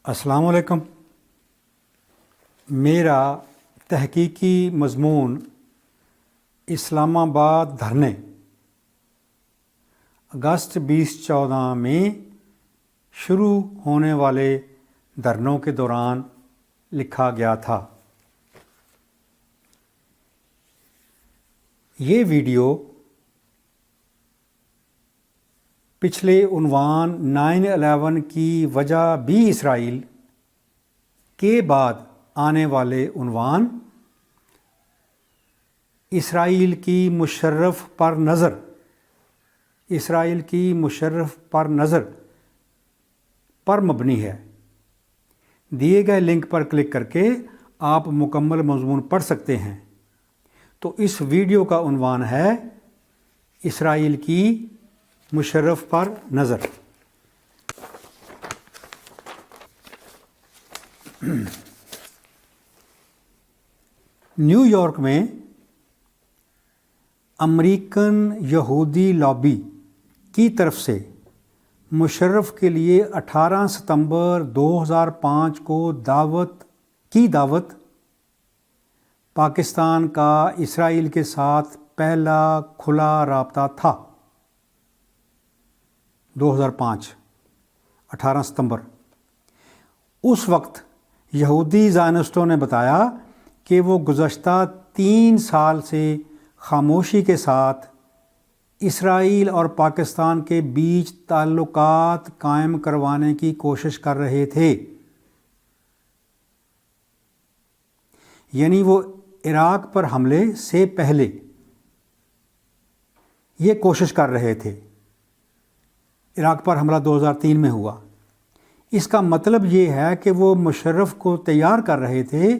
السلام علیکم۔ میرا تحقیقی مضمون اسلام آباد دھرنے اگست 2014 میں شروع ہونے والے دھرنوں کے دوران لکھا گیا تھا۔ یہ ویڈیو پچھلے عنوان 9/11 کی وجہ بھی اسرائیل کے بعد آنے والے عنوان اسرائیل کی مشرف پر نظر پر مبنی ہے۔ دیے گئے لنک پر کلک کر کے آپ مکمل مضمون پڑھ سکتے ہیں۔ تو اس ویڈیو کا عنوان ہے اسرائیل کی مشرف پر نظر۔ نیو یارک میں امریکن یہودی لابی کی طرف سے مشرف کے لیے 18 ستمبر 2005 کو دعوت پاکستان کا اسرائیل کے ساتھ پہلا کھلا رابطہ تھا۔ 2005 18 ستمبر۔ اس وقت یہودی زائنسٹوں نے بتایا کہ وہ گزشتہ 3 سال سے خاموشی کے ساتھ اسرائیل اور پاکستان کے بیچ تعلقات قائم کروانے کی کوشش کر رہے تھے، یعنی وہ عراق پر حملے سے پہلے یہ کوشش کر رہے تھے۔ عراق پر حملہ 2003 میں ہوا۔ اس کا مطلب یہ ہے کہ وہ مشرف کو تیار کر رہے تھے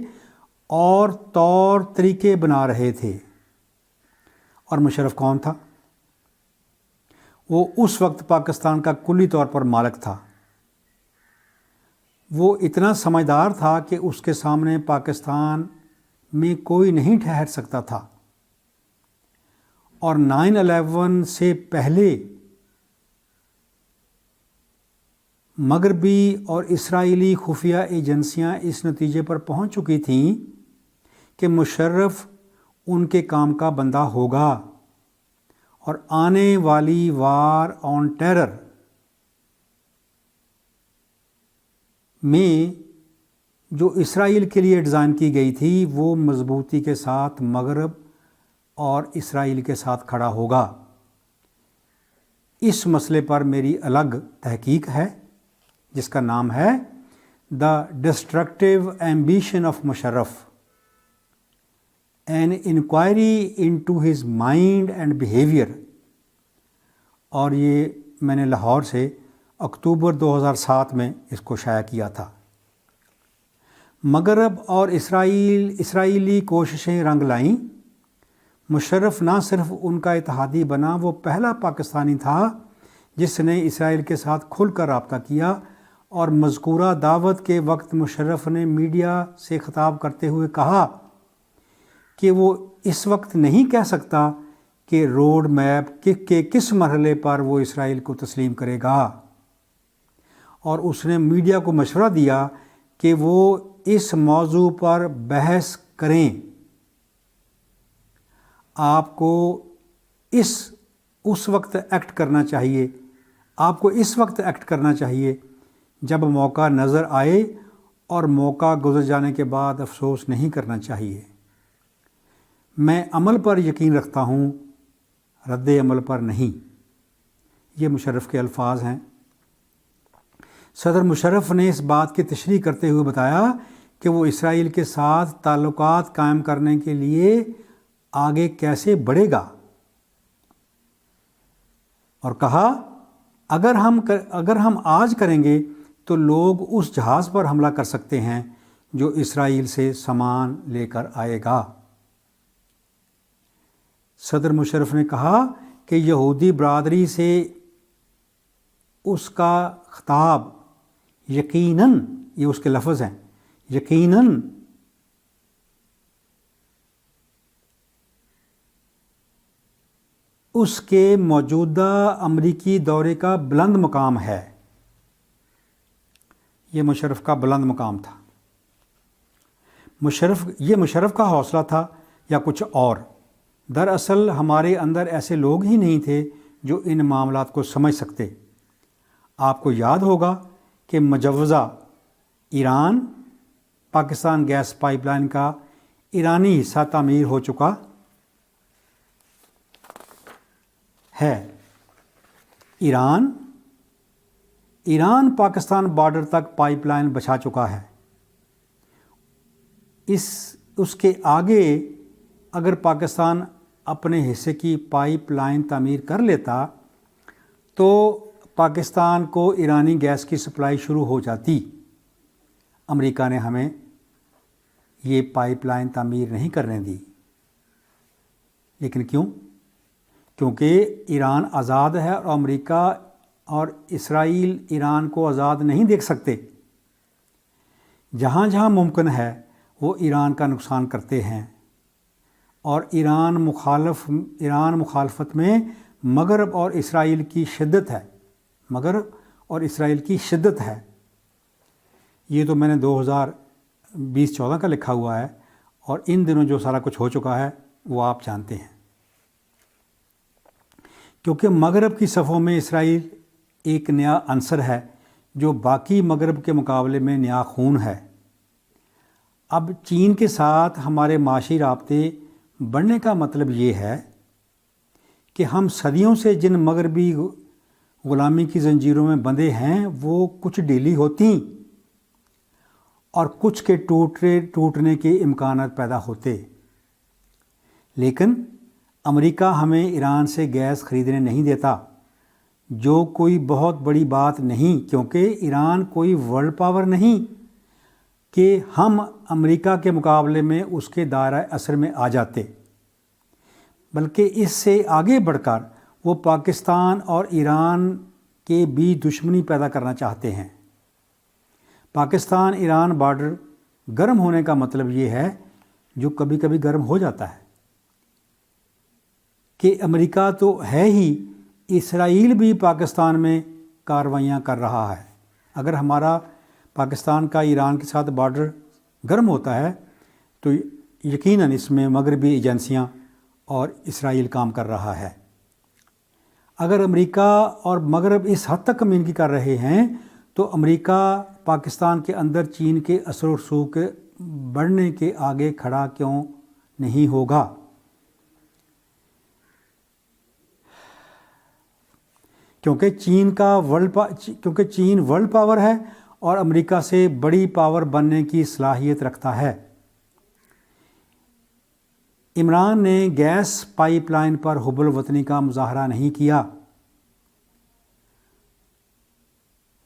اور طور طریقے بنا رہے تھے۔ اور مشرف کون تھا؟ وہ اس وقت پاکستان کا کلی طور پر مالک تھا۔ وہ اتنا سمجھدار تھا کہ اس کے سامنے پاکستان میں کوئی نہیں ٹھہر سکتا تھا، اور 9/11 سے پہلے مغربی اور اسرائیلی خفیہ ایجنسیاں اس نتیجے پر پہنچ چکی تھیں کہ مشرف ان کے کام کا بندہ ہوگا، اور آنے والی وار آن ٹیرر میں جو اسرائیل کے لیے ڈیزائن کی گئی تھی وہ مضبوطی کے ساتھ مغرب اور اسرائیل کے ساتھ کھڑا ہوگا۔ اس مسئلے پر میری الگ تحقیق ہے جس کا نام ہے the destructive ambition of Musharraf, an inquiry into his mind and behaviour, اور یہ میں نے لاہور سے اکتوبر 2007 میں اس کو شائع کیا تھا۔ مغرب اور اسرائیلی کوششیں رنگ لائیں۔ مشرف نہ صرف ان کا اتحادی بنا، وہ پہلا پاکستانی تھا جس نے اسرائیل کے ساتھ کھل کر رابطہ کیا، اور مذکورہ دعوت کے وقت مشرف نے میڈیا سے خطاب کرتے ہوئے کہا کہ وہ اس وقت نہیں کہہ سکتا کہ روڈ میپ کے کس مرحلے پر وہ اسرائیل کو تسلیم کرے گا، اور اس نے میڈیا کو مشورہ دیا کہ وہ اس موضوع پر بحث کریں۔ آپ کو اس وقت ایکٹ کرنا چاہیے جب موقع نظر آئے، اور موقع گزر جانے کے بعد افسوس نہیں کرنا چاہیے۔ میں عمل پر یقین رکھتا ہوں، رد عمل پر نہیں۔ یہ مشرف کے الفاظ ہیں۔ صدر مشرف نے اس بات کی تشریح کرتے ہوئے بتایا کہ وہ اسرائیل کے ساتھ تعلقات قائم کرنے کے لیے آگے کیسے بڑھے گا، اور کہا اگر ہم آج کریں گے تو لوگ اس جہاز پر حملہ کر سکتے ہیں جو اسرائیل سے سامان لے کر آئے گا۔ صدر مشرف نے کہا کہ یہودی برادری سے اس کا خطاب یقیناً، یہ اس کے لفظ ہیں، یقیناً اس کے موجودہ امریکی دورے کا بلند مقام ہے۔ یہ مشرف کا بلند مقام تھا؟ یہ مشرف کا حوصلہ تھا یا کچھ اور؟ دراصل ہمارے اندر ایسے لوگ ہی نہیں تھے جو ان معاملات کو سمجھ سکتے۔ آپ کو یاد ہوگا کہ مجوزہ Iran Pakistan gas pipeline کا ایرانی حصہ تعمیر ہو چکا ہے۔ ایران پاکستان بارڈر تک پائپ لائن بچھا چکا ہے۔ اس کے آگے اگر پاکستان اپنے حصے کی پائپ لائن تعمیر کر لیتا تو پاکستان کو ایرانی گیس کی سپلائی شروع ہو جاتی۔ امریکہ نے ہمیں یہ پائپ لائن تعمیر نہیں کرنے دی۔ لیکن کیوں؟ کیونکہ ایران آزاد ہے اور امریکہ اور اسرائیل ایران کو آزاد نہیں دیکھ سکتے۔ جہاں جہاں ممکن ہے وہ ایران کا نقصان کرتے ہیں، اور ایران مخالفت میں مغرب اور اسرائیل کی شدت ہے۔ یہ تو میں نے 2020-14 کا لکھا ہوا ہے، اور ان دنوں جو سارا کچھ ہو چکا ہے وہ آپ جانتے ہیں۔ کیونکہ مغرب کی صفوں میں اسرائیل ایک نیا عنصر ہے جو باقی مغرب کے مقابلے میں نیا خون ہے۔ اب چین کے ساتھ ہمارے معاشی رابطے بڑھنے کا مطلب یہ ہے کہ ہم صدیوں سے جن مغربی غلامی کی زنجیروں میں بندھے ہیں وہ کچھ ڈھیلی ہوتی اور کچھ کے ٹوٹنے کے امکانات پیدا ہوتے۔ لیکن امریکہ ہمیں ایران سے گیس خریدنے نہیں دیتا، جو کوئی بہت بڑی بات نہیں، کیونکہ ایران کوئی ورلڈ پاور نہیں کہ ہم امریکہ کے مقابلے میں اس کے دائرہ اثر میں آ جاتے، بلکہ اس سے آگے بڑھ کر وہ پاکستان اور ایران کے بیچ دشمنی پیدا کرنا چاہتے ہیں۔ پاکستان ایران بارڈر گرم ہونے کا مطلب یہ ہے، جو کبھی کبھی گرم ہو جاتا ہے، کہ امریکہ تو ہے ہی، اسرائیل بھی پاکستان میں کارروائیاں کر رہا ہے۔ اگر ہمارا پاکستان کا ایران کے ساتھ بارڈر گرم ہوتا ہے تو یقیناً اس میں مغربی ایجنسیاں اور اسرائیل کام کر رہا ہے۔ اگر امریکہ اور مغرب اس حد تک کمینگی کر رہے ہیں تو امریکہ پاکستان کے اندر چین کے اثر و رسوخ کے بڑھنے کے آگے کھڑا کیوں نہیں ہوگا؟ کیونکہ چین ورلڈ پاور ہے اور امریکہ سے بڑی پاور بننے کی صلاحیت رکھتا ہے۔ عمران نے گیس پائپ لائن پر حب الوطنی کا مظاہرہ نہیں کیا،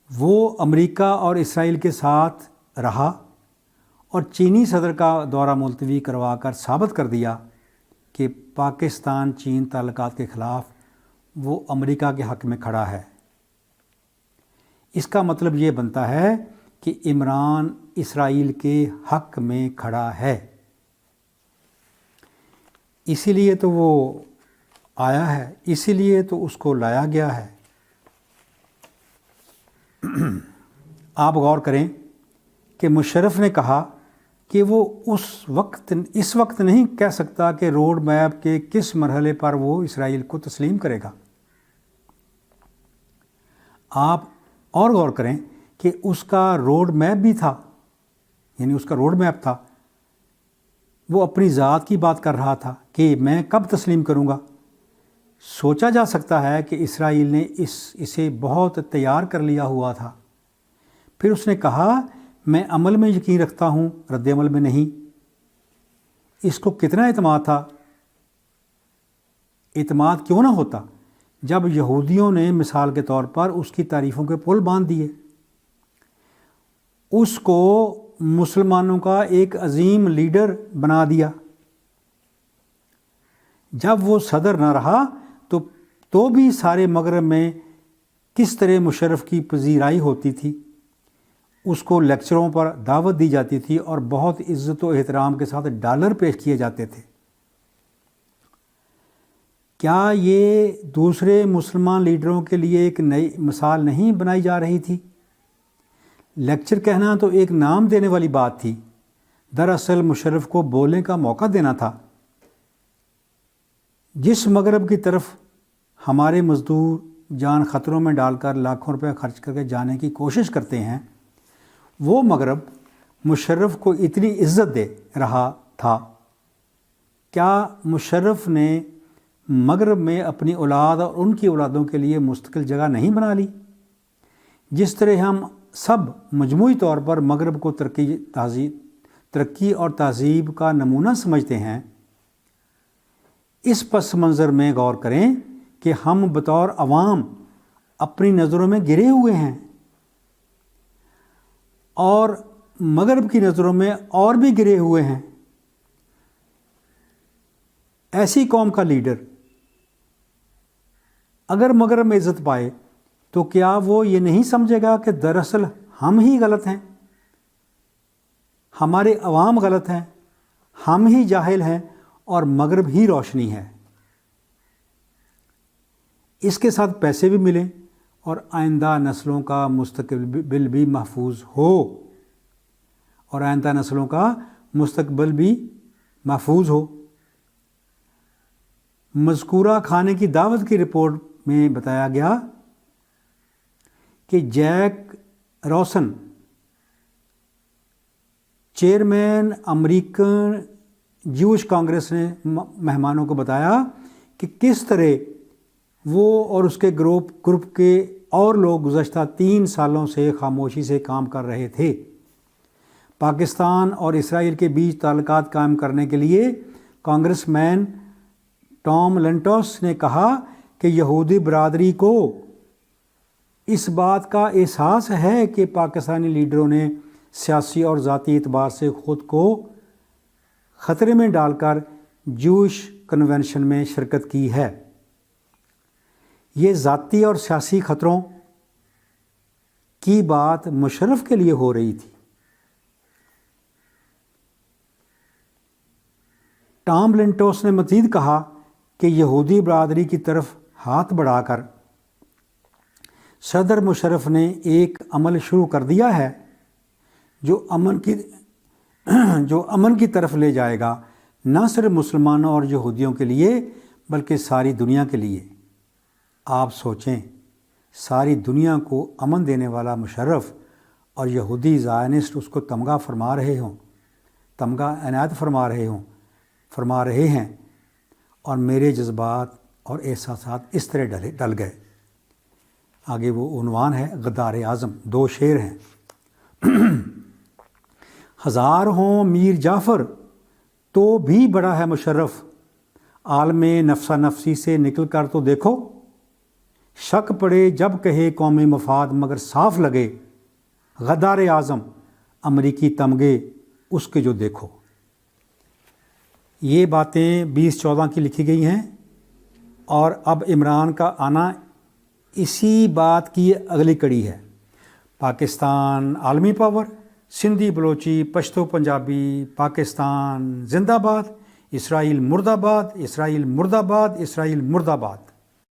وہ امریکہ اور اسرائیل کے ساتھ رہا اور چینی صدر کا دورہ ملتوی کروا کر ثابت کر دیا کہ پاکستان چین تعلقات کے خلاف وہ امریکہ کے حق میں کھڑا ہے۔ اس کا مطلب یہ بنتا ہے کہ عمران اسرائیل کے حق میں کھڑا ہے، اسی لیے تو وہ آیا ہے، اسی لیے تو اس کو لایا گیا ہے۔ آپ غور کریں کہ مشرف نے کہا کہ وہ اس وقت نہیں کہہ سکتا کہ روڈ میپ کے کس مرحلے پر وہ اسرائیل کو تسلیم کرے گا۔ آپ اور غور کریں کہ اس کا روڈ میپ بھی تھا، یعنی اس کا روڈ میپ تھا، وہ اپنی ذات کی بات کر رہا تھا کہ میں کب تسلیم کروں گا۔ سوچا جا سکتا ہے کہ اسرائیل نے اسے بہت تیار کر لیا ہوا تھا۔ پھر اس نے کہا میں عمل میں یقین رکھتا ہوں، رد عمل میں نہیں۔ اس کو کتنا اعتماد تھا؟ اعتماد کیوں نہ ہوتا جب یہودیوں نے مثال کے طور پر اس کی تعریفوں کے پل باندھ دیے، اس کو مسلمانوں کا ایک عظیم لیڈر بنا دیا۔ جب وہ صدر نہ رہا تو بھی سارے مغرب میں کس طرح مشرف کی پذیرائی ہوتی تھی، اس کو لیکچروں پر دعوت دی جاتی تھی اور بہت عزت و احترام کے ساتھ ڈالر پیش کیے جاتے تھے۔ کیا یہ دوسرے مسلمان لیڈروں کے لیے ایک نئی مثال نہیں بنائی جا رہی تھی؟ لیکچر کہنا تو ایک نام دینے والی بات تھی، دراصل مشرف کو بولنے کا موقع دینا تھا۔ جس مغرب کی طرف ہمارے مزدور جان خطروں میں ڈال کر لاکھوں روپے خرچ کر کے جانے کی کوشش کرتے ہیں، وہ مغرب مشرف کو اتنی عزت دے رہا تھا۔ کیا مشرف نے مغرب میں اپنی اولاد اور ان کی اولادوں کے لیے مستقل جگہ نہیں بنا لی؟ جس طرح ہم سب مجموعی طور پر مغرب کو ترقی اور تہذیب کا نمونہ سمجھتے ہیں، اس پس منظر میں غور کریں کہ ہم بطور عوام اپنی نظروں میں گرے ہوئے ہیں، اور مغرب کی نظروں میں اور بھی گرے ہوئے ہیں۔ ایسی قوم کا لیڈر اگر مغرب میں عزت پائے تو کیا وہ یہ نہیں سمجھے گا کہ دراصل ہم ہی غلط ہیں، ہمارے عوام غلط ہیں، ہم ہی جاہل ہیں اور مغرب ہی روشنی ہے؟ اس کے ساتھ پیسے بھی ملیں اور آئندہ نسلوں کا مستقبل بھی محفوظ ہو، اور آئندہ نسلوں کا مستقبل بھی محفوظ ہو۔ مذکورہ کھانے کی دعوت کی رپورٹ میں بتایا گیا کہ Jack Rosen, chairman American Jewish Congress نے مہمانوں کو بتایا کہ کس طرح وہ اور اس کے گروپ کے اور لوگ گزشتہ 3 سالوں سے خاموشی سے کام کر رہے تھے۔ پاکستان اور اسرائیل کے بیچ تعلقات قائم کرنے کے لیے کانگریس مین ٹام لنٹوس نے کہا کہ یہودی برادری کو اس بات کا احساس ہے کہ پاکستانی لیڈروں نے سیاسی اور ذاتی اعتبار سے خود کو خطرے میں ڈال کر جوش کنونشن میں شرکت کی ہے۔ یہ ذاتی اور سیاسی خطروں کی بات مشرف کے لیے ہو رہی تھی۔ ٹام لنٹوس نے مزید کہا کہ یہودی برادری کی طرف ہاتھ بڑھا کر صدر مشرف نے ایک عمل شروع کر دیا ہے جو امن کی طرف لے جائے گا، نہ صرف مسلمانوں اور یہودیوں کے لیے بلکہ ساری دنیا کے لیے۔ آپ سوچیں، ساری دنیا کو امن دینے والا مشرف اور یہودی زائنسٹ اس کو تمغہ عنایت فرما رہے ہیں، اور میرے جذبات اور احساسات اس طرح ڈل گئے۔ آگے وہ عنوان ہے غدار اعظم، 2 شعر ہیں۔ 1000 ہوں میر جعفر تو بھی بڑا ہے مشرف، عالم نفسا نفسی سے نکل کر تو دیکھو، شک پڑے جب کہے قومی مفاد مگر صاف لگے، غدار اعظم امریکی تمغے اس کے جو دیکھو۔ یہ باتیں 2014 کی لکھی گئی ہیں، اور اب عمران کا آنا اسی بات کی اگلی کڑی ہے۔ پاکستان عالمی پاور، سندھی بلوچی پشتو پنجابی، پاکستان زندہ باد، اسرائیل مرد آباد، اسرائیل مرد آباد، اسرائیل مرد آباد۔